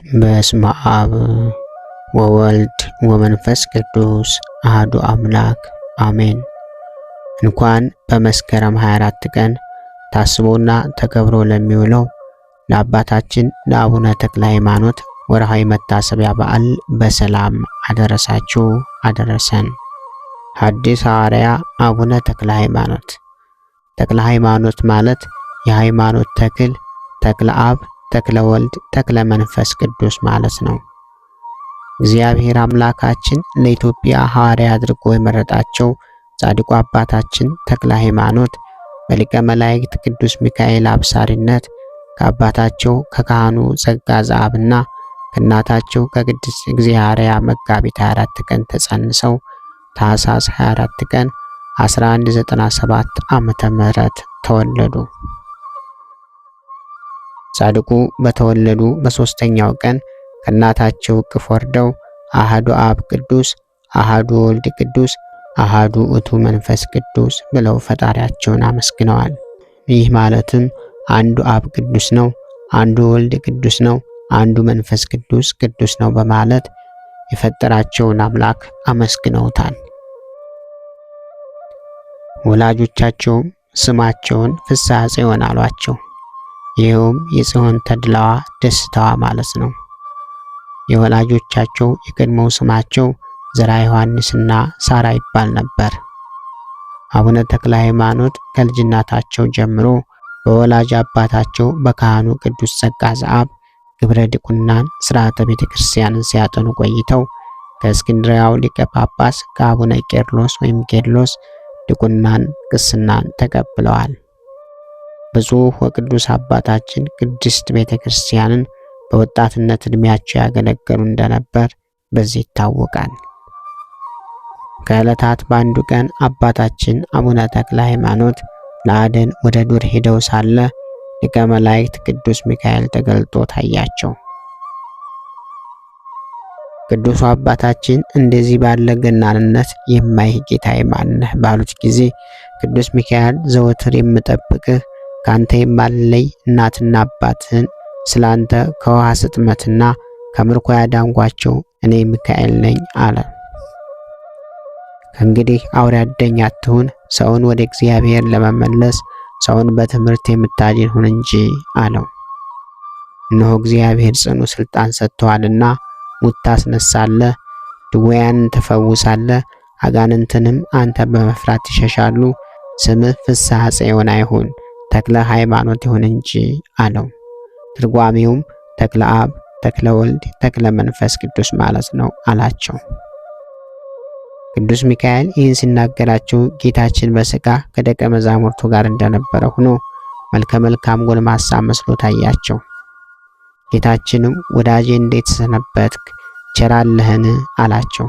በስመ አብ ወወልድ ወመንፈስ ቅዱስ አሐዱ አምላክ አሜን። እንኳን በመስከረም 24 ቀን ታስቦና ተከብሮ ለሚውለው ለአባታችን ለአቡነ ተክለ ሃይማኖት ወርሃዊ መታሰቢያ በዓል በሰላም አደረሳችሁ አደረሰን። ሐዲስ ሐዋርያ አቡነ ተክለ ሃይማኖት። ተክለ ሃይማኖት ማለት የሃይማኖት ተክል፣ ተክለ አብ፣ ተክለ ወልድ፣ ተክለ መንፈስ ቅዱስ ማለት ነው። እግዚአብሔር አምላካችን ለኢትዮጵያ ሐዋርያ አድርጎ የመረጣቸው ጻድቁ አባታችን ተክለ ሃይማኖት በሊቀ መላእክት ቅዱስ ሚካኤል አብሳሪነት ከአባታቸው ከካህኑ ጸጋ ዘአብና ከእናታቸው ከቅድስት እግዚአብሔር መጋቢት 24 ቀን ተጸንሰው ታኅሳስ 24 ቀን 1197 ዓመተ ምህረት ተወለዱ። ጻድቁ በተወለዱ በሶስተኛው ቀን ከእናታቸው እቅፍ ወርደው አሐዱ አብ ቅዱስ፣ አሐዱ ወልድ ቅዱስ፣ አሐዱ ውእቱ መንፈስ ቅዱስ ብለው ፈጣሪያቸውን አመስግነዋል። ይህ ማለትም አንዱ አብ ቅዱስ ነው፣ አንዱ ወልድ ቅዱስ ነው፣ አንዱ መንፈስ ቅዱስ ቅዱስ ነው በማለት የፈጠራቸውን አምላክ አመስግነውታል። ወላጆቻቸውም ስማቸውን ፍስሐ ጽዮን አሏቸው። ይኸውም የጽዮን ተድላዋ ደስታዋ ማለት ነው። የወላጆቻቸው የቀድሞው ስማቸው ዘርዓ ዮሐንስና ሳራ ይባል ነበር። አቡነ ተክለ ሃይማኖት ከልጅነታቸው ጀምሮ በወላጅ አባታቸው በካህኑ ቅዱስ ጸጋ ዘአብ ግብረ ዲቁናን ሥርዓተ ቤተ ክርስቲያንን ሲያጠኑ ቆይተው ከእስክንድርያው ሊቀ ጳጳስ ከአቡነ ቄርሎስ ወይም ቄርሎስ ዲቁናን ቅስናን ተቀብለዋል። ብፁዕ ወቅዱስ አባታችን ቅድስት ቤተ ክርስቲያንን በወጣትነት ዕድሜያቸው ያገለገሉ እንደነበር በዚህ ይታወቃል። ከዕለታት በአንዱ ቀን አባታችን አቡነ ተክለ ሃይማኖት ለአደን ወደ ዱር ሄደው ሳለ ሊቀ መላእክት ቅዱስ ሚካኤል ተገልጦ ታያቸው። ቅዱሱ አባታችን እንደዚህ ባለ ገናንነት የማይህ ጌታዬ ማን ነህ ባሉት ጊዜ ቅዱስ ሚካኤል ዘወትር የምጠብቅህ ካንተ የማልለይ እናትና አባትህን ስላንተ ከውሃ ስጥመትና ከምርኮ ያዳንኳቸው እኔ ሚካኤል ነኝ አለ። ከእንግዲህ አውሬ አደኝ አትሁን፣ ሰውን ወደ እግዚአብሔር ለመመለስ ሰውን በትምህርት የምታድን ሁን እንጂ አለው። እነሆ እግዚአብሔር ጽኑ ስልጣን ሰጥተዋልና ሙት ታስነሳለህ፣ ድውያንን ትፈውሳለህ፣ አጋንንትንም አንተ በመፍራት ይሸሻሉ። ስምህ ፍስሐ ጽዮን አይሁን ተክለ ሃይማኖት ይሁን እንጂ አለው። ትርጓሜውም ተክለ አብ፣ ተክለ ወልድ፣ ተክለ መንፈስ ቅዱስ ማለት ነው አላቸው። ቅዱስ ሚካኤል ይህን ሲናገራቸው ጌታችን በሥጋ ከደቀ መዛሙርቱ ጋር እንደነበረ ሆኖ መልከ መልካም ጎልማሳ መስሎ ታያቸው። ጌታችንም ወዳጄ እንዴት ሰነበትክ? ቸር አለህን? አላቸው።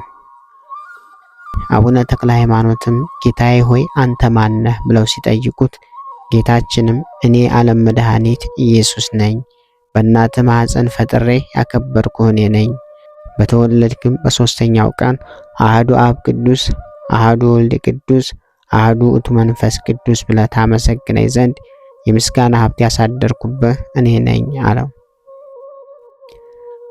አቡነ ተክለ ሃይማኖትም ጌታዬ ሆይ አንተ ማነህ ብለው ሲጠይቁት ጌታችንም እኔ ዓለም መድኃኒት ኢየሱስ ነኝ፣ በእናትህ ማኅፀን ፈጥሬ ያከበርኩህ እኔ ነኝ። በተወለድክም በሶስተኛው ቀን አሐዱ አብ ቅዱስ፣ አሐዱ ወልድ ቅዱስ፣ አሐዱ ውእቱ መንፈስ ቅዱስ ብለህ ታመሰግነኝ ዘንድ የምስጋና ሀብት ያሳደርኩብህ እኔ ነኝ አለው።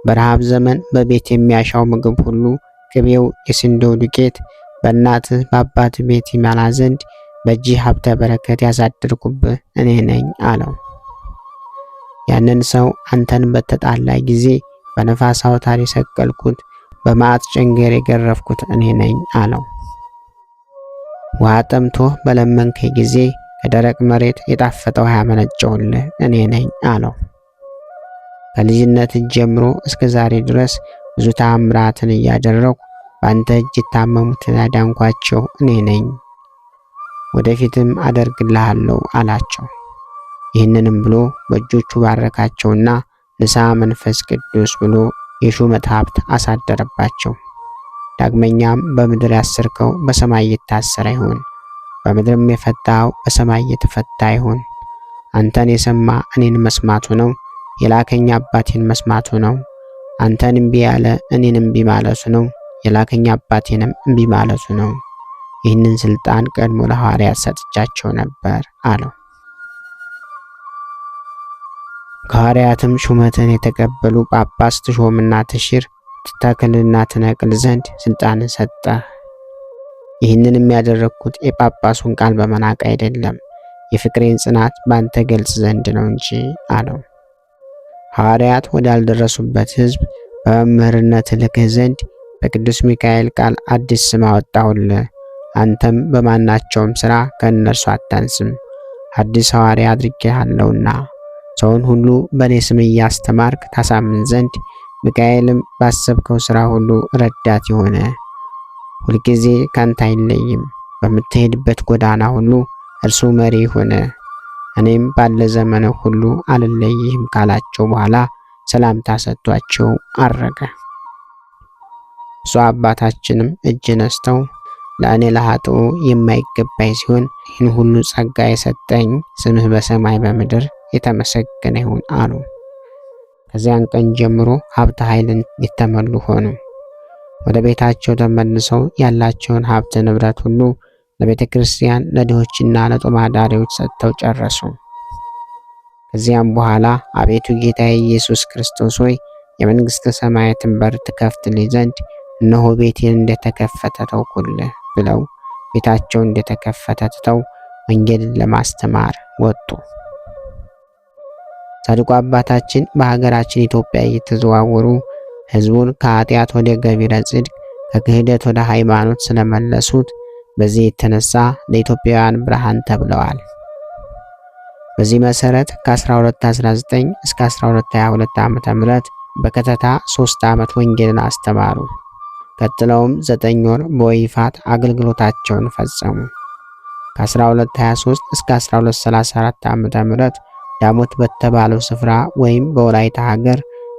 በረሃብ ዘመን በቤት የሚያሻው ምግብ ሁሉ ቅቤው፣ የስንዴው ዱቄት በእናትህ በአባትህ ቤት ይመላ ዘንድ በእጅህ ሀብተ በረከት ያሳደርኩብህ እኔ ነኝ አለው። ያንን ሰው አንተን በተጣላ ጊዜ በነፋስ አውታር የሰቀልኩት በመዓት ጨንገር የገረፍኩት እኔ ነኝ አለው። ውሃ ጠምቶህ በለመንከኝ ጊዜ ከደረቅ መሬት የጣፈጠ ውሃ ያመነጨሁልህ እኔ ነኝ አለው። ከልጅነት ጀምሮ እስከ ዛሬ ድረስ ብዙ ተአምራትን እያደረኩ በአንተ እጅ የታመሙትን ያዳንኳቸው እኔ ነኝ፣ ወደፊትም አደርግልሃለሁ አላቸው። ይህንንም ብሎ በእጆቹ ባረካቸውና ንሥሐ መንፈስ ቅዱስ ብሎ የሹመት ሀብት አሳደረባቸው። ዳግመኛም በምድር ያሰርከው በሰማይ የታሰረ ይሁን፣ በምድርም የፈታኸው በሰማይ የተፈታ ይሁን። አንተን የሰማ እኔን መስማቱ ነው፣ የላከኝ አባቴን መስማቱ ነው። አንተን እምቢ ያለ እኔን እምቢ ማለቱ ነው፣ የላከኝ አባቴንም እምቢ ማለቱ ነው። ይህንን ስልጣን ቀድሞ ለሐዋርያት ሰጥቻቸው ነበር አለው። ከሐዋርያትም ሹመትን የተቀበሉ ጳጳስ ትሾምና ትሽር ትተክልና ትነቅል ዘንድ ሥልጣንን ሰጠ። ይህንንም ያደረግኩት የጳጳሱን ቃል በመናቅ አይደለም፣ የፍቅሬን ጽናት ባንተ ገልጽ ዘንድ ነው እንጂ አለው። ሐዋርያት ወዳልደረሱበት ሕዝብ በመምህርነት ልክህ ዘንድ በቅዱስ ሚካኤል ቃል አዲስ ስም አወጣሁልህ። አንተም በማናቸውም ሥራ ከእነርሱ አታንስም፣ አዲስ ሐዋርያ አድርጌሃለሁና ሰውን ሁሉ በእኔ ስም እያስተማርክ ታሳምን ዘንድ ሚካኤልም ባሰብከው ሥራ ሁሉ ረዳት የሆነ ሁልጊዜ ካንተ አይለይም። በምትሄድበት ጎዳና ሁሉ እርሱ መሪ ሆነ። እኔም ባለ ዘመነ ሁሉ አልለይህም ካላቸው በኋላ ሰላምታ ሰጥቷቸው አረገ። ብፁዕ አባታችንም እጅ ነስተው ለእኔ ለኃጥኡ የማይገባኝ ሲሆን ይህን ሁሉ ጸጋ የሰጠኝ ስምህ በሰማይ በምድር የተመሰገነ ይሁን አሉ። ከዚያን ቀን ጀምሮ ሀብተ ኃይልን የተመሉ ሆኑ። ወደ ቤታቸው ተመልሰው ያላቸውን ሀብት ንብረት ሁሉ ለቤተ ክርስቲያን ለድሆችና ለጦም አዳሪዎች ሰጥተው ጨረሱ። ከዚያም በኋላ አቤቱ ጌታዬ ኢየሱስ ክርስቶስ ሆይ የመንግሥተ ሰማያትን በር ትከፍትልኝ ዘንድ እነሆ ቤቴን እንደተከፈተ ተውኩልህ ብለው ቤታቸው እንደተከፈተ ትተው ወንጌልን ለማስተማር ወጡ። ጻድቁ አባታችን በሀገራችን ኢትዮጵያ እየተዘዋወሩ ሕዝቡን ከኃጢአት ወደ ገቢረ ጽድቅ ከክህደት ወደ ሃይማኖት ስለመለሱት በዚህ የተነሳ ለኢትዮጵያውያን ብርሃን ተብለዋል። በዚህ መሰረት ከ1219 እስከ 1222 ዓ.ም በከተታ 3 ዓመት ወንጌልን አስተማሩ። ቀጥለውም 9 ወር በወይፋት አገልግሎታቸውን ፈጸሙ። ከ1223 እስከ 1234 ዓ.ም ዳሞት በተባለው ስፍራ ወይም በወላይታ ሀገር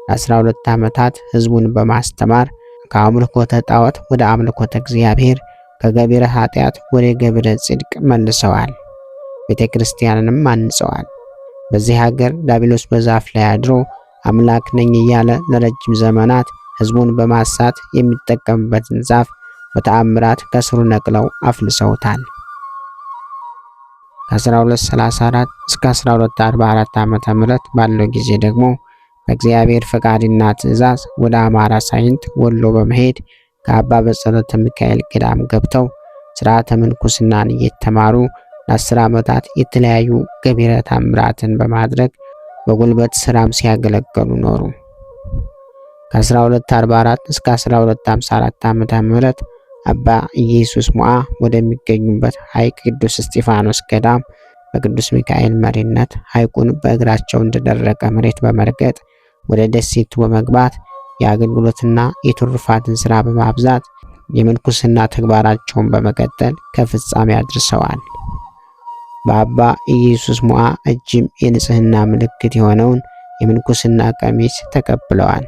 ለ12 ዓመታት ሕዝቡን በማስተማር ከአምልኮተ ጣዖት ወደ አምልኮተ እግዚአብሔር ከገቢረ ኃጢአት ወደ ገቢረ ጽድቅ መልሰዋል። ቤተ ክርስቲያንንም አንጸዋል። በዚህ ሀገር ዲያብሎስ በዛፍ ላይ አድሮ አምላክ ነኝ እያለ ለረጅም ዘመናት ሕዝቡን በማሳት የሚጠቀምበትን ዛፍ በተአምራት ከስሩ ነቅለው አፍልሰውታል። ከ1234 እስከ 1244 ዓ.ም ባለው ጊዜ ደግሞ በእግዚአብሔር ፈቃድና ትእዛዝ ወደ አማራ ሳይንት ወሎ በመሄድ ከአባ በጸሎተ ሚካኤል ገዳም ገብተው ሥርዓተ ምንኩስናን እየተማሩ ለ10 ዓመታት የተለያዩ ገቢረ ተአምራትን በማድረግ በጉልበት ሥራም ሲያገለግሉ ኖሩ። ከ1244 እስከ 1254 ዓ.ም አባ ኢየሱስ ሞዓ ወደሚገኙበት ሐይቅ ቅዱስ እስጢፋኖስ ገዳም በቅዱስ ሚካኤል መሪነት ሐይቁን በእግራቸው እንደደረቀ መሬት በመርገጥ ወደ ደሴቱ በመግባት የአገልግሎትና የትሩፋትን ሥራ በማብዛት የምንኩስና ተግባራቸውን በመቀጠል ከፍጻሜ አድርሰዋል። በአባ ኢየሱስ ሞዓ እጅም የንጽህና ምልክት የሆነውን የምንኩስና ቀሚስ ተቀብለዋል።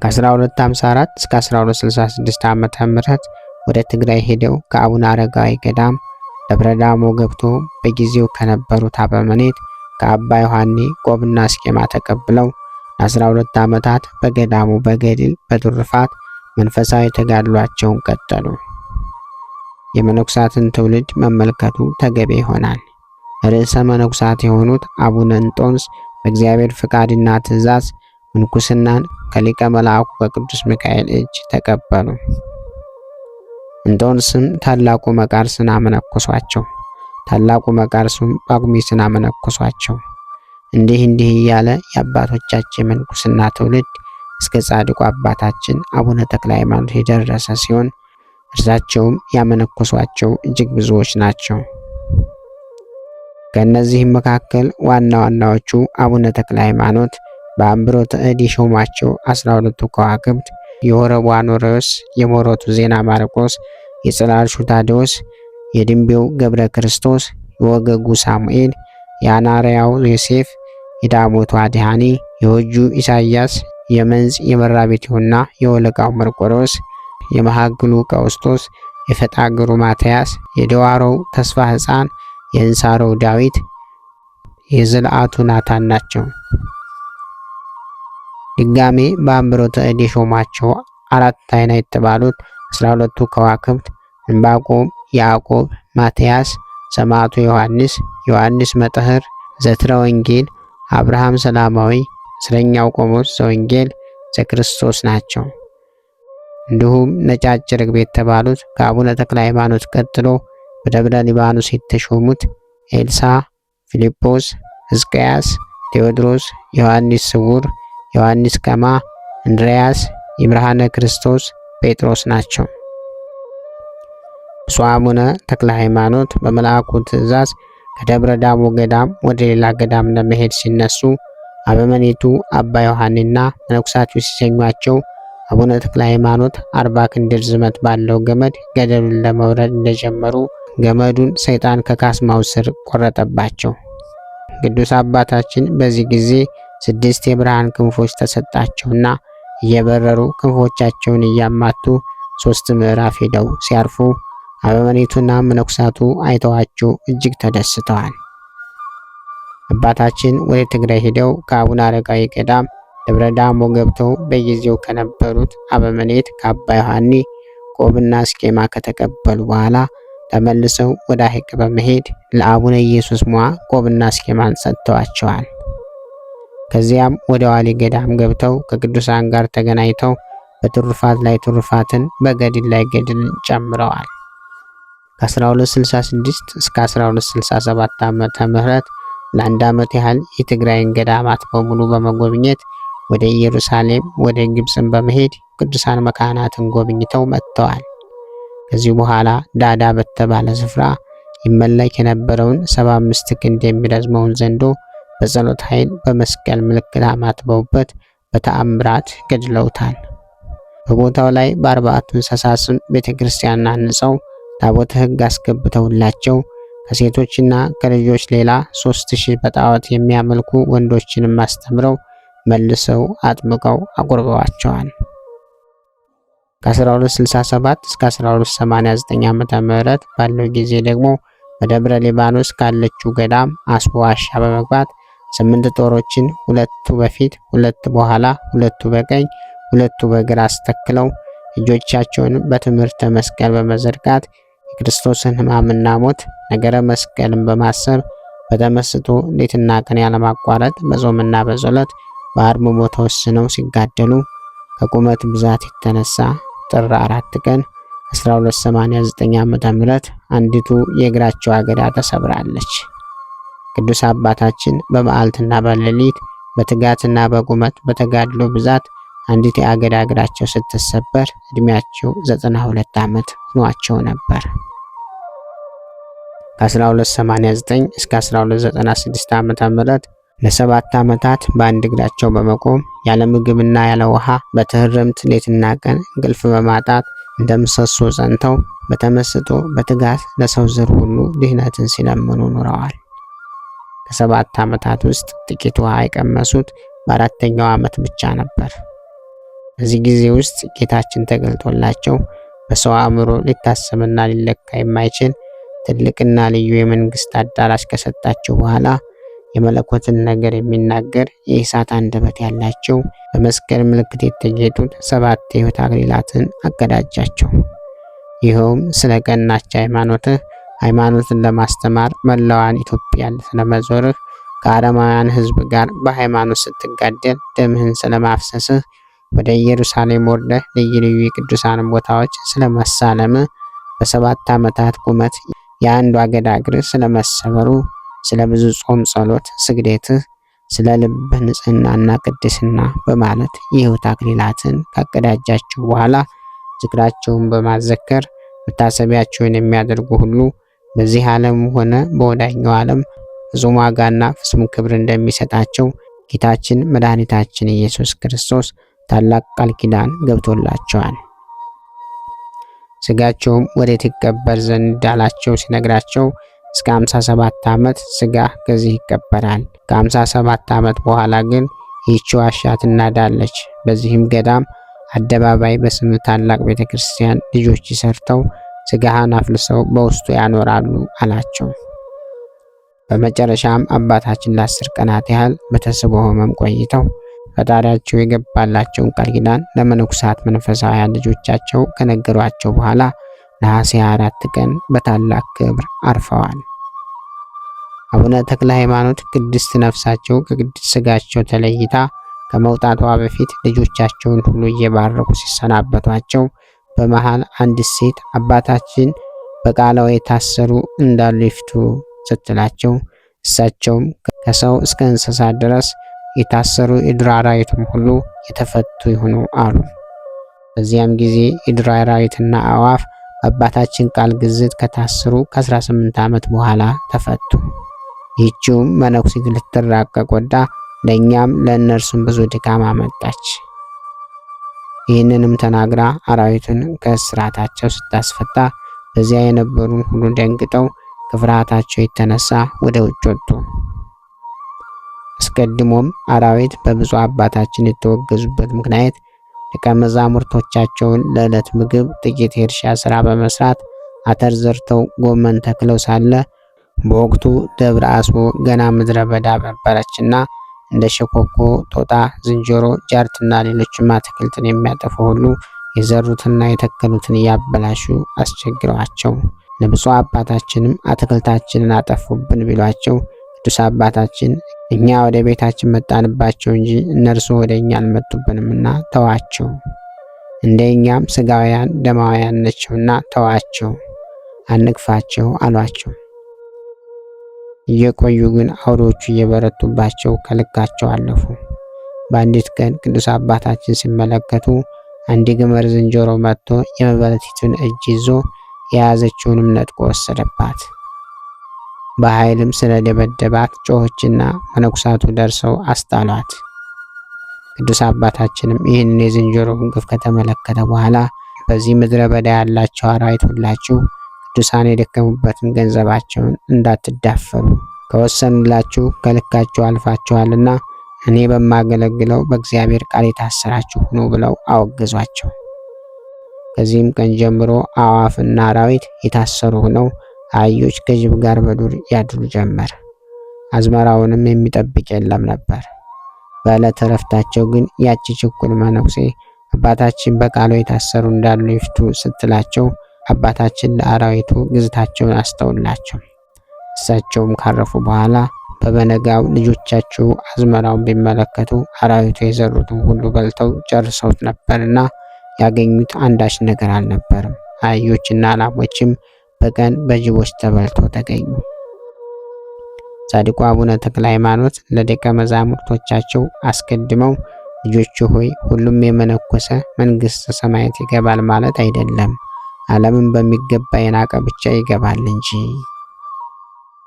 ከ1254 እስከ 1266 ዓ.ም ወደ ትግራይ ሄደው ከአቡነ አረጋዊ ገዳም ደብረ ዳሞ ገብቶ በጊዜው ከነበሩት አበምኔት ከአባ ዮሐኔ ቆብና አስኬማ ተቀብለው ለ12 ዓመታት በገዳሙ በገድል በትሩፋት መንፈሳዊ ተጋድሏቸውን ቀጠሉ። የመነኩሳትን ትውልድ መመልከቱ ተገቢ ይሆናል። ርዕሰ መነኩሳት የሆኑት አቡነ እንጦንስ በእግዚአብሔር ፍቃድና ትእዛዝ ምንኩስናን ከሊቀ መልአኩ ከቅዱስ ሚካኤል እጅ ተቀበሉ። እንጦንስም ታላቁ መቃርስን አመነኮሷቸው። ታላቁ መቃርሱም ጳጉሜስን አመነኮሷቸው። እንዲህ እያለ የአባቶቻችን የምንኩስና ትውልድ እስከ ጻድቁ አባታችን አቡነ ተክለ ሃይማኖት የደረሰ ሲሆን እርሳቸውም ያመነኮሷቸው እጅግ ብዙዎች ናቸው። ከእነዚህም መካከል ዋና ዋናዎቹ አቡነ ተክለ ሃይማኖት በአንብሮተ እድ የሾሟቸው 12ቱ ከዋክብት የወረቡ አኖሬዎስ፣ የሞሮቱ ዜና ማርቆስ፣ የጽላልሹ ታዴዎስ፣ የድንቤው ገብረ ክርስቶስ፣ የወገጉ ሳሙኤል፣ የአናርያው ዮሴፍ፣ የዳሞቱ አድሃኒ፣ የወጁ ኢሳይያስ፣ የመንዝ የመራቤቴውና የወለቃው መርቆሬዎስ፣ የመሃግሉ ቀውስጦስ፣ የፈጣግሩ ማትያስ፣ የደዋሮው ተስፋ ሕፃን፣ የእንሳሮው ዳዊት፣ የዘልአቱ ናታን ናቸው። ድጋሜ በአንብሮተ እድ የሾሟቸው 4 አይና የተባሉት 12ቱ ከዋክብት ዕንባቆም፣ ያዕቆብ፣ ማትያስ፣ ሰማዕቱ ዮሐንስ፣ ዮሐንስ መጥህር፣ ዘትረ ወንጌል አብርሃም ሰላማዊ፣ እስረኛው ቆሞስ ዘወንጌል ዘክርስቶስ ናቸው። እንዲሁም ነጫጭ ርግብ የተባሉት ከአቡነ ተክለ ሃይማኖት ቀጥሎ በደብረ ሊባኖስ የተሾሙት ኤልሳ፣ ፊልጶስ፣ ሕዝቅያስ፣ ቴዎድሮስ፣ ዮሐንስ ስውር፣ ዮሐንስ ቀማ፣ እንድርያስ፣ ይምርሃነ ክርስቶስ፣ ጴጥሮስ ናቸው። ብፁዕ አቡነ ተክለ ሃይማኖት በመልአኩ ትእዛዝ ከደብረ ዳሞ ገዳም ወደ ሌላ ገዳም ለመሄድ ሲነሱ አበመኔቱ አባ ዮሐንና መነኩሳቱ ሲሸኟቸው አቡነ ተክለ ሃይማኖት 40 ክንድ ርዝመት ባለው ገመድ ገደሉን ለመውረድ እንደጀመሩ ገመዱን ሰይጣን ከካስማው ስር ቆረጠባቸው። ቅዱስ አባታችን በዚህ ጊዜ 6 የብርሃን ክንፎች ተሰጣቸውና እየበረሩ ክንፎቻቸውን እያማቱ 3 ምዕራፍ ሄደው ሲያርፉ አበመኔቱና መነኩሳቱ አይተዋቸው እጅግ ተደስተዋል። አባታችን ወደ ትግራይ ሄደው ከአቡነ አረጋዊ ገዳም ደብረ ዳሞ ገብተው በጊዜው ከነበሩት አበመኔት ከአባ ዮሐኒ ቆብና ስኬማ ከተቀበሉ በኋላ ተመልሰው ወደ ሐይቅ በመሄድ ለአቡነ ኢየሱስ ሞዐ ቆብና ስኬማን ሰጥተዋቸዋል። ከዚያም ወደ ዋሊ ገዳም ገብተው ከቅዱሳን ጋር ተገናኝተው በትሩፋት ላይ ትሩፋትን በገድል ላይ ገድልን ጨምረዋል። ከ1266 እስከ 1267 ዓመተ ምህረት ለአንድ ዓመት ያህል የትግራይን ገዳማት በሙሉ በመጎብኘት ወደ ኢየሩሳሌም ወደ ግብፅን በመሄድ ቅዱሳን መካናትን ጎብኝተው መጥተዋል። ከዚህ በኋላ ዳዳ በተባለ ስፍራ ይመለክ የነበረውን 75 ክንድ የሚረዝመውን ዘንዶ በጸሎት ኃይል በመስቀል ምልክት አማትበውበት በተአምራት ገድለውታል። በቦታው ላይ በአርባዕቱ እንስሳ ስም ቤተክርስቲያን አንጸው ታቦተ ሕግ አስገብተውላቸው ከሴቶችና ከልጆች ሌላ 3000 በጣዖት የሚያመልኩ ወንዶችንም አስተምረው መልሰው አጥምቀው አቁርበዋቸዋል። ከ1267 እስከ 1289 ዓመተ ምህረት ባለው ጊዜ ደግሞ በደብረ ሊባኖስ ካለችው ገዳም አስቦ ዋሻ በመግባት 8 ጦሮችን 2ቱ በፊት 2 በኋላ 2ቱ በቀኝ 2ቱ በግራ አስተክለው እጆቻቸውን በትምህርተ መስቀል በመዘርጋት የክርስቶስን ሕማምና ሞት ነገረ መስቀልን በማሰብ በተመስጦ ሌትና ቀን ያለማቋረጥ በጾምና በጸሎት በአርምሞ ተወስነው ሲጋደሉ ከቁመት ብዛት የተነሳ ጥር 4 ቀን 1289 ዓመተ ምህረት አንዲቱ የእግራቸው አገዳ ተሰብራለች። ቅዱስ አባታችን በመዓልትና በሌሊት በትጋትና በቁመት በተጋድሎ ብዛት አንዲት የአገዳ እግራቸው ስትሰበር እድሜያቸው 92 ዓመት ሆኗቸው ነበር። ከ1289 እስከ 1296 ዓመተ ምህረት ለ7 ዓመታት በአንድ እግራቸው በመቆም ያለ ምግብና ያለ ውሃ በትህርምት ሌትና ቀን እንቅልፍ በማጣት እንደ ምሰሶ ጸንተው በተመስጦ በትጋት ለሰው ዘር ሁሉ ድህነትን ሲለምኑ ኖረዋል። ከ7 ዓመታት ውስጥ ጥቂት ውሃ የቀመሱት በ4ኛው ዓመት ብቻ ነበር። በዚህ ጊዜ ውስጥ ጌታችን ተገልጦላቸው በሰው አእምሮ ሊታሰብና ሊለካ የማይችል ትልቅና ልዩ የመንግስት አዳራሽ ከሰጣቸው በኋላ የመለኮትን ነገር የሚናገር የእሳት አንደበት ያላቸው በመስቀል ምልክት የተጌጡት 7 የሕይወት አክሊላትን አቀዳጃቸው። ይኸውም ስለ ቀናች ሃይማኖትን ለማስተማር መላዋን ኢትዮጵያን ስለመዞርህ፣ ከአረማውያን ሕዝብ ጋር በሃይማኖት ስትጋደል ደምህን ስለማፍሰስህ፣ ወደ ኢየሩሳሌም ወርደህ ልዩ ልዩ የቅዱሳን ቦታዎች ስለመሳለምህ፣ በ7 ዓመታት ቁመት የአንዱ አገዳ እግር ስለመሰበሩ፣ ስለ ብዙ ጾም ጸሎት ስግደትህ፣ ስለ ልብህ ንጽህናና ቅድስና በማለት የሕይወት አክሊላትን ካቀዳጃቸው በኋላ ዝክራቸውን በማዘከር መታሰቢያቸውን የሚያደርጉ ሁሉ በዚህ ዓለም ሆነ በወዳኛው ዓለም ፍጹም ዋጋና ፍጹም ክብር እንደሚሰጣቸው ጌታችን መድኃኒታችን ኢየሱስ ክርስቶስ ታላቅ ቃል ኪዳን ገብቶላቸዋል። ስጋቸውም ወዴት ይቀበር ዘንድ እንዳላቸው ሲነግራቸው እስከ 57 ዓመት ስጋ ከዚህ ይቀበራል። ከ57 ዓመት በኋላ ግን ይህች ዋሻ ትናዳለች። በዚህም ገዳም አደባባይ በስም ታላቅ ቤተክርስቲያን ልጆች ሰርተው ስጋህን አፍልሰው በውስጡ ያኖራሉ አላቸው። በመጨረሻም አባታችን ለ10 ቀናት ያህል በተስቦ ሕመም ቆይተው ፈጣሪያቸው የገባላቸውን ቃል ኪዳን ለመነኩሳት መንፈሳውያን ልጆቻቸው ከነገሯቸው በኋላ ነሐሴ 24 ቀን በታላቅ ክብር አርፈዋል። አቡነ ተክለ ሃይማኖት ቅድስት ነፍሳቸው ከቅድስት ሥጋቸው ተለይታ ከመውጣቷ በፊት ልጆቻቸውን ሁሉ እየባረኩ ሲሰናበቷቸው በመሃል አንዲት ሴት አባታችን በቃላው የታሰሩ እንዳሉ ይፍቱ ስትላቸው እሳቸውም ከሰው እስከ እንስሳ ድረስ የታሰሩ የዱር አራዊትም ሁሉ የተፈቱ ይሁኑ አሉ። በዚያም ጊዜ የዱር አራዊትና አዕዋፍ በአባታችን ቃል ግዝት ከታሰሩ ከ18 ዓመት በኋላ ተፈቱ። ይህችውም መነኩሲት ልትራቀቅ ወዳ ለእኛም ለእነርሱም ብዙ ድካም አመጣች። ይህንንም ተናግራ አራዊቱን ከእስራታቸው ስታስፈታ በዚያ የነበሩን ሁሉ ደንግጠው ከፍርሃታቸው የተነሳ ወደ ውጭ ወጡ። አስቀድሞም አራዊት በብፁዕ አባታችን የተወገዙበት ምክንያት ደቀ መዛሙርቶቻቸውን ለዕለት ምግብ ጥቂት የእርሻ ሥራ በመስራት አተር ዘርተው ጎመን ተክለው ሳለ በወቅቱ ደብረ አስቦ ገና ምድረ በዳ ነበረችና እንደ ሸኮኮ፣ ጦጣ፣ ዝንጀሮ፣ ጃርትና ሌሎችም አትክልትን የሚያጠፉ ሁሉ የዘሩትና የተከሉትን እያበላሹ አስቸግረዋቸው ለብፁዕ አባታችንም አትክልታችንን አጠፉብን ቢሏቸው ቅዱስ አባታችን እኛ ወደ ቤታችን መጣንባቸው እንጂ እነርሱ ወደ እኛ አልመጡብንምና ተዋቸው፣ እንደኛም ስጋውያን ደማውያን ናቸውና ተዋቸው፣ አንግፋቸው አሏቸው። እየቆዩ ግን አውሬዎቹ እየበረቱባቸው ከልካቸው አለፉ። በአንዲት ቀን ቅዱስ አባታችን ሲመለከቱ አንድ ግመል ዝንጀሮ መጥቶ የመበለቲቱን እጅ ይዞ የያዘችውንም ነጥቆ ወሰደባት። በኃይልም ስለደበደባት ጮኸችና መነኩሳቱ ደርሰው አስጣሏት። ቅዱስ አባታችንም ይህንን የዝንጀሮውን ግፍ ከተመለከተ በኋላ በዚህ ምድረ በዳ ያላቸው አራዊት ሁላችሁ ቅዱሳን የደከሙበትን ገንዘባቸውን እንዳትዳፈሩ ከወሰኑላችሁ ከልካችሁ አልፋችኋልና እኔ በማገለግለው በእግዚአብሔር ቃል የታሰራችሁ ሁኑ ብለው አወገዟቸው። ከዚህም ቀን ጀምሮ አዕዋፍና አራዊት የታሰሩ ሆነው አህዮች ከጅብ ጋር በዱር ያድሩ ጀመር። አዝመራውንም የሚጠብቅ የለም ነበር። በዕለተ ዕረፍታቸው ግን ያቺ ችኩል መነኩሴ አባታችን በቃሉ የታሰሩ እንዳሉ ይፍቱ ስትላቸው አባታችን ለአራዊቱ ግዝታቸውን አስተውላቸው። እሳቸውም ካረፉ በኋላ በበነጋው ልጆቻቸው አዝመራውን ቢመለከቱ አራዊቱ የዘሩትን ሁሉ በልተው ጨርሰውት ነበርና ያገኙት አንዳች ነገር አልነበርም። አህዮችና ላሞችም በቀን በጅቦች ተበልተው ተገኙ። ጻድቁ አቡነ ተክለ ሃይማኖት ለደቀ መዛሙርቶቻቸው አስቀድመው ልጆች ሆይ ሁሉም የመነኮሰ መንግሥተ ሰማያት ይገባል ማለት አይደለም፣ ዓለምን በሚገባ የናቀ ብቻ ይገባል እንጂ።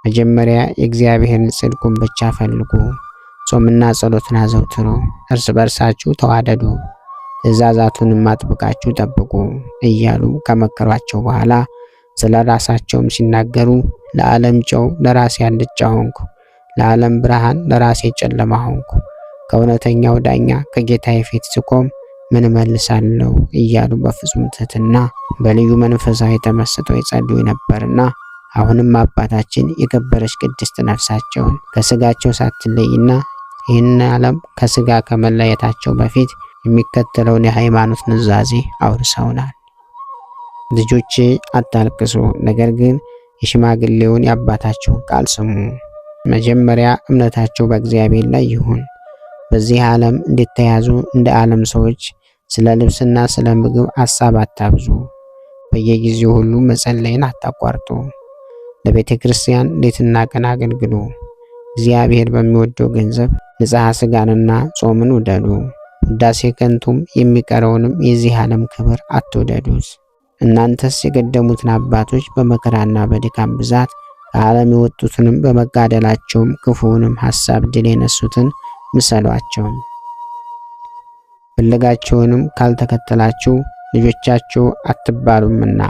መጀመሪያ የእግዚአብሔርን ጽድቁን ብቻ ፈልጉ፣ ጾምና ጸሎትን አዘውትሩ፣ እርስ በርሳችሁ ተዋደዱ፣ ትእዛዛቱንም አጥብቃችሁ ጠብቁ እያሉ ከመከሯቸው በኋላ ስለ ራሳቸውም ሲናገሩ ለዓለም ጨው ለራሴ አልጫ ሆንኩ፣ ለዓለም ብርሃን ለራሴ ጨለማ ሆንኩ፣ ከእውነተኛው ዳኛ ከጌታዬ ፊት ስቆም ምን እመልሳለሁ እያሉ በፍጹም ትሕትና በልዩ መንፈሳዊ ተመስጠው ይጸልዩ ነበርና አሁንም አባታችን የከበረች ቅድስት ነፍሳቸውን ከስጋቸው ሳትለይና ይህን ዓለም ከስጋ ከመለየታቸው በፊት የሚከተለውን የሃይማኖት ኑዛዜ አውርሰውናል። ልጆቼ አታልቅሱ፣ ነገር ግን የሽማግሌውን የአባታችሁን ቃል ስሙ። መጀመሪያ እምነታቸው በእግዚአብሔር ላይ ይሁን። በዚህ ዓለም እንድትያዙ እንደ ዓለም ሰዎች ስለ ልብስና ስለ ምግብ ሐሳብ አታብዙ። በየጊዜው ሁሉ መጸለይን አታቋርጡ። ለቤተ ክርስቲያን ሌትና ቀን አገልግሉ። እግዚአብሔር በሚወደው ገንዘብ ንጽሐ ሥጋንና ጾምን ውደዱ። ውዳሴ ከንቱም የሚቀረውንም የዚህ ዓለም ክብር አትውደዱት። እናንተስ የቀደሙትን አባቶች በመከራና በድካም ብዛት ከዓለም የወጡትንም በመጋደላቸውም ክፉውንም ሐሳብ ድል የነሱትን ምሰሏቸው። ፍለጋቸውንም ካልተከተላችሁ ልጆቻቸው አትባሉምና፣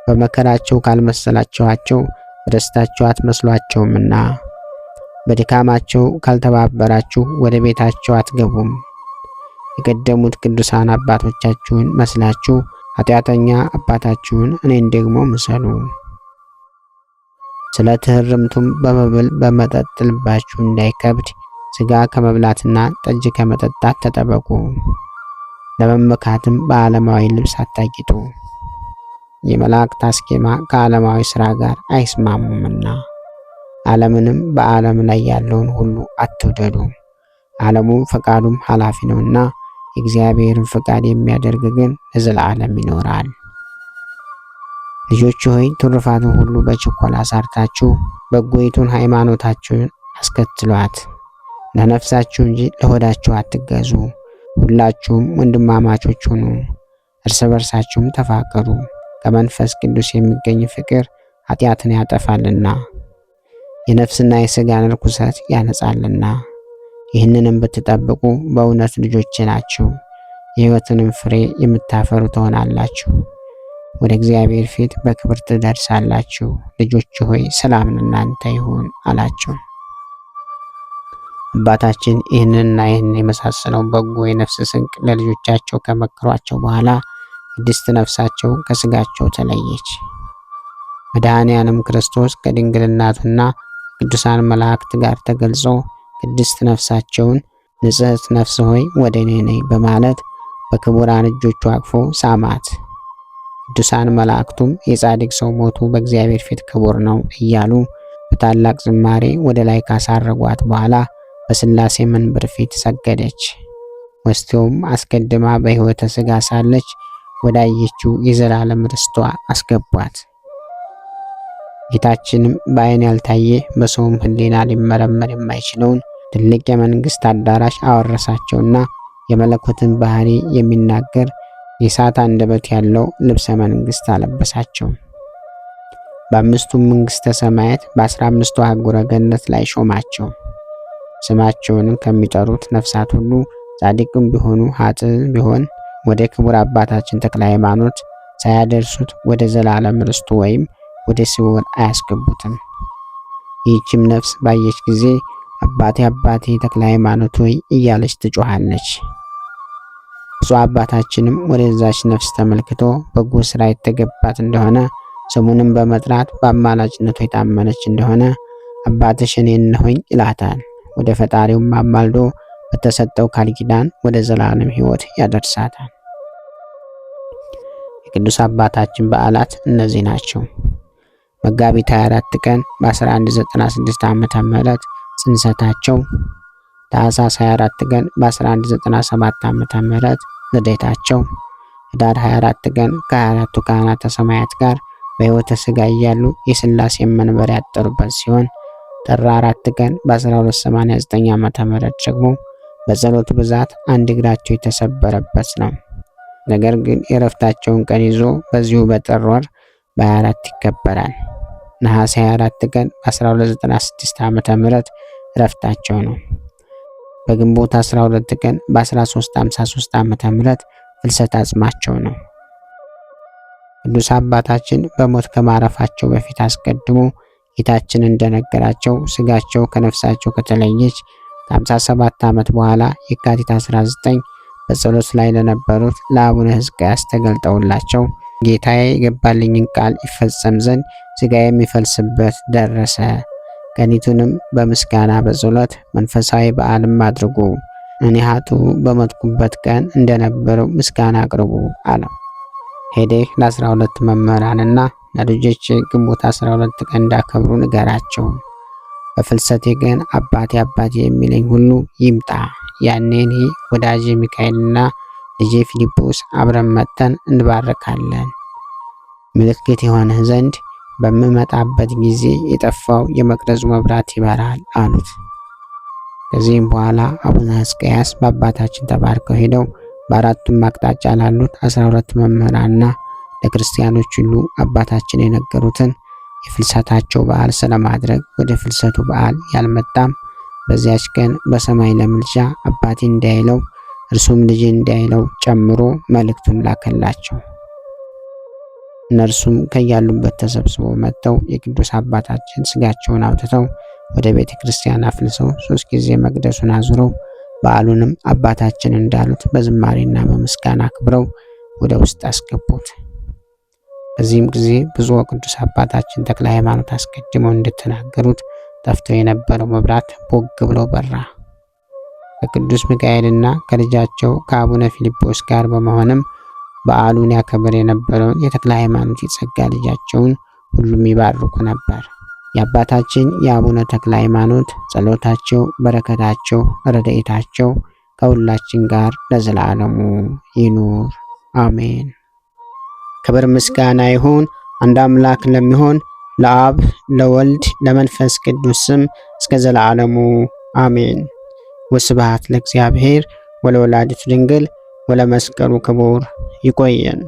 በመከራቸው ካልመሰላችኋቸው በደስታቸው አትመስሏቸውምና፣ በድካማቸው ካልተባበራችሁ ወደ ቤታቸው አትገቡም። የቀደሙት ቅዱሳን አባቶቻችሁን መስላችሁ ኃጢአተኛ አባታችሁን እኔን ደግሞ ምሰሉ። ስለ ትሕርምቱም በመብል በመጠጥ ልባችሁ እንዳይከብድ ሥጋ ከመብላትና ጠጅ ከመጠጣት ተጠበቁ። ለመመካትም በዓለማዊ ልብስ አታጊጡ፣ የመላእክት አስኬማ ከዓለማዊ ሥራ ጋር አይስማሙምና። ዓለምንም በዓለም ላይ ያለውን ሁሉ አትውደዱ። ዓለሙ ፈቃዱም ኃላፊ ነውና የእግዚአብሔርን ፈቃድ የሚያደርግ ግን ለዘላለም ይኖራል። ልጆች ሆይ ትሩፋትን ሁሉ በችኮላ ሰርታችሁ በጎይቱን ሃይማኖታችሁን አስከትሏት። ለነፍሳችሁ እንጂ ለሆዳችሁ አትገዙ። ሁላችሁም ወንድማማቾች ሁኑ፣ እርስ በርሳችሁም ተፋቀሩ። ከመንፈስ ቅዱስ የሚገኝ ፍቅር ኃጢአትን ያጠፋልና የነፍስና የሥጋን ርኩሰት ያነጻልና። ይህንንም ብትጠብቁ በእውነት ልጆቼ ናችሁ፣ የሕይወትንም ፍሬ የምታፈሩ ትሆናላችሁ። ወደ እግዚአብሔር ፊት በክብር ትደርሳላችሁ። ልጆች ሆይ ሰላም ለእናንተ ይሁን አላቸው። አባታችን ይህንንና ይህን የመሳሰለው በጎ የነፍስ ስንቅ ለልጆቻቸው ከመከሯቸው በኋላ ቅድስት ነፍሳቸው ከሥጋቸው ተለየች። መድኃኔዓለም ክርስቶስ ከድንግል እናቱና ቅዱሳን መላእክት ጋር ተገልጾ ቅድስት ነፍሳቸውን ንጽሕት ነፍስ ሆይ ወደ እኔ ነይ በማለት በክቡራን እጆቹ አቅፎ ሳማት። ቅዱሳን መላእክቱም የጻድቅ ሰው ሞቱ በእግዚአብሔር ፊት ክቡር ነው እያሉ በታላቅ ዝማሬ ወደ ላይ ካሳረጓት በኋላ በሥላሴ መንበር ፊት ሰገደች። ወስደውም አስቀድማ በሕይወተ ሥጋ ሳለች ወዳየችው የዘላለም ርስቷ አስገቧት። ጌታችንም በዓይን ያልታየ በሰውም ሕሊና ሊመረመር የማይችለውን ትልቅ የመንግሥት አዳራሽ አወረሳቸውና የመለኮትን ባህሪ የሚናገር የእሳት አንደበት ያለው ልብሰ መንግሥት አለበሳቸው። በአምስቱም መንግሥተ ሰማያት በ15ቱ አህጉረ ገነት ላይ ሾማቸው። ስማቸውንም ከሚጠሩት ነፍሳት ሁሉ ጻድቅም ቢሆኑ ኃጥእ ቢሆን ወደ ክቡር አባታችን ተክለ ሃይማኖት ሳያደርሱት ወደ ዘላለም ርስቱ ወይም ወደ ሲኦል አያስገቡትም። ይህችም ነፍስ ባየች ጊዜ አባቴ አባቴ ተክለ ሃይማኖት ሆይ እያለች ትጮኻለች። ብፁዕ አባታችንም ወደዛች ነፍስ ተመልክቶ በጎ ሥራ የተገባት እንደሆነ ስሙንም በመጥራት በአማላጅነቱ የታመነች እንደሆነ አባትሽ እኔ ነኝ ይላታል። ወደ ፈጣሪውም አማልዶ በተሰጠው ቃል ኪዳን ወደ ዘላለም ሕይወት ያደርሳታል። የቅዱስ አባታችን በዓላት እነዚህ ናቸው። መጋቢት 24 ቀን በ1196 ዓመተ ምህረት ጽንሰታቸው፣ ታኅሳስ 24 ቀን በ1197 ዓመተ ምህረት ልደታቸው፣ ኅዳር 24 ቀን ከ24ቱ ካህናተ ሰማያት ጋር በሕይወተ ሥጋ እያሉ የሥላሴን መንበር ያጠሩበት ሲሆን ጥር 4 ቀን በ1289 ዓመተ ምህረት ደግሞ በጸሎት ብዛት አንድ እግራቸው የተሰበረበት ነው። ነገር ግን የዕረፍታቸውን ቀን ይዞ በዚሁ በጥር ወር በ24 ይከበራል። ነሐሴ 24 ቀን በ1296 ዓመተ ምህረት ዕረፍታቸው ነው። በግንቦት 12 ቀን በ1353 ዓመተ ምህረት ፍልሰት አጽማቸው ነው። ቅዱስ አባታችን በሞት ከማረፋቸው በፊት አስቀድሞ ጌታችን እንደነገራቸው ሥጋቸው ከነፍሳቸው ከተለየች ከ57 ዓመት በኋላ የካቲት 19 በጸሎት ላይ ለነበሩት ለአቡነ ሕዝቅያስ ተገልጠውላቸው ጌታዬ የገባልኝን ቃል ይፈጸም ዘንድ ሥጋዬ የሚፈልስበት ደረሰ። ቀኒቱንም በምስጋና በጸሎት መንፈሳዊ በዓልም አድርጉ። እኔ ኃጥኡ በሞትኩበት ቀን እንደነበረው ምስጋና አቅርቡ አለው። ሄደህ ለ12 መምህራንና ለልጆች ግንቦት 12 ቀን እንዳከብሩ ንገራቸው። በፍልሰቴ ቀን አባቴ አባቴ የሚለኝ ሁሉ ይምጣ። ያኔ እኔ ወዳጄ ሚካኤልና ልጄ ፊልጶስ አብረን መጥተን እንባረካለን። ምልክት የሆነህ ዘንድ በምመጣበት ጊዜ የጠፋው የመቅረዙ መብራት ይበራል አሉት። ከዚህም በኋላ አቡነ ሕዝቅያስ በአባታችን ተባርከው ሄደው በአራቱም አቅጣጫ ላሉት 12 መምህራንና ለክርስቲያኖች ሁሉ አባታችን የነገሩትን የፍልሰታቸው በዓል ስለማድረግ ወደ ፍልሰቱ በዓል ያልመጣም በዚያች ቀን በሰማይ ለምልጃ አባቴ እንዳይለው እርሱም ልጅ እንዳይለው ጨምሮ መልእክቱን ላከላቸው። እነርሱም ከያሉበት ተሰብስበው መጥተው የቅዱስ አባታችን ሥጋቸውን አውጥተው ወደ ቤተ ክርስቲያን አፍልሰው 3 ጊዜ መቅደሱን አዙረው በዓሉንም አባታችን እንዳሉት በዝማሬና በምስጋና አክብረው ወደ ውስጥ አስገቡት። በዚህም ጊዜ ብፁዕ ቅዱስ አባታችን ተክለ ሃይማኖት አስቀድመው እንደተናገሩት ጠፍቶ የነበረው መብራት ቦግ ብሎ በራ። ከቅዱስ ሚካኤልና ከልጃቸው ከአቡነ ፊልጶስ ጋር በመሆንም በዓሉን ያከብር የነበረውን የተክለ ሃይማኖት የጸጋ ልጃቸውን ሁሉም ይባርኩ ነበር። የአባታችን የአቡነ ተክለ ሃይማኖት ጸሎታቸው፣ በረከታቸው፣ ረድኤታቸው ከሁላችን ጋር ለዘላለሙ ይኑር አሜን። ክብር ምስጋና ይሁን አንድ አምላክ ለሚሆን ለአብ ለወልድ ለመንፈስ ቅዱስ ስም እስከ ዘላለሙ አሜን። ወስብሐት ለእግዚአብሔር ወለወላዲቱ ድንግል ወለመስቀሉ ክቡር። ይቆየን።